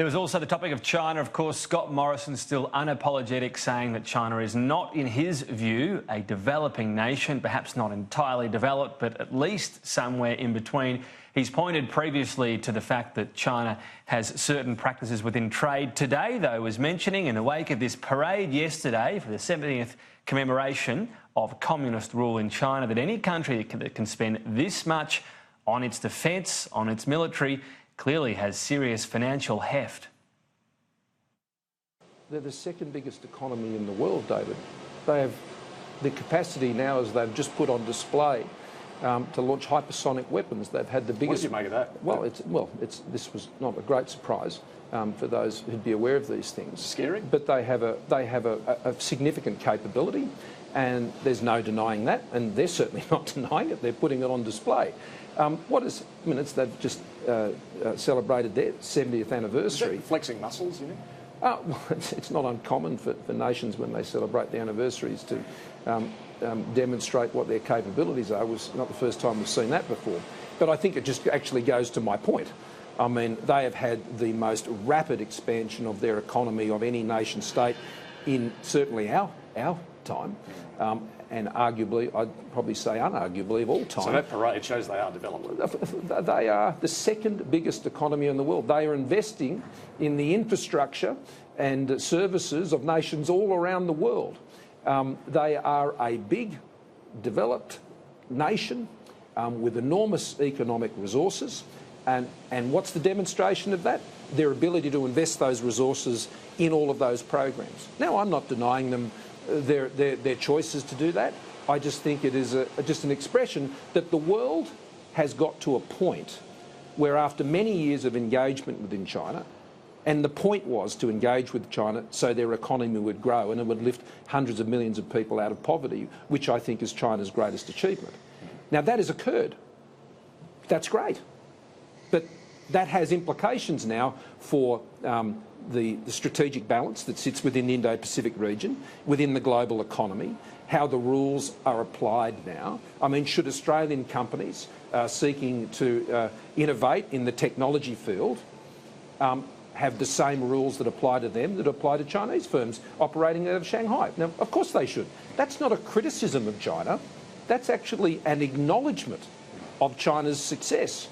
There was also the topic of China. Of course, Scott Morrison still unapologetic, saying that China is not, in his view, a developing nation, perhaps not entirely developed, but at least somewhere in between. He's pointed previously to the fact that China has certain practices within trade. Today, though, was mentioning in the wake of this parade yesterday for the 70th commemoration of communist rule in China that any country that can spend this much on its defence, on its military, clearly has serious financial heft. They're the second biggest economy in the world, David. They have the capacity now, as they've just put on display, to launch hypersonic weapons. They've had the biggest... What did you make of that? Well, this was not a great surprise for those who'd be aware of these things. Scary? But they have a significant capability, and there's no denying that, and they're certainly not denying it. They're putting it on display. They've just celebrated their 70th anniversary. Is that flexing muscles, you know? Well, it's not uncommon for nations when they celebrate their anniversaries to demonstrate what their capabilities are. It was not the first time we've seen that before. But I think it just actually goes to my point. I mean, they have had the most rapid expansion of their economy of any nation state in certainly our time. And arguably, I'd probably say unarguably, of all time. So that parade shows they are developed. They are the second biggest economy in the world. They are investing in the infrastructure and services of nations all around the world. They are a big, developed nation with enormous economic resources. And what's the demonstration of that? Their ability to invest those resources in all of those programs. Now, I'm not denying them their choices to do that. I just think it is just an expression that the world has got to a point where, after many years of engagement within China, and the point was to engage with China so their economy would grow and it would lift hundreds of millions of people out of poverty, which I think is China's greatest achievement. Now, that has occurred. That's great. But that has implications now for the strategic balance that sits within the Indo-Pacific region, within the global economy, how the rules are applied now. I mean, should Australian companies seeking to innovate in the technology field have the same rules that apply to them that apply to Chinese firms operating out of Shanghai? Now, of course they should. That's not a criticism of China. That's actually an acknowledgement of China's success.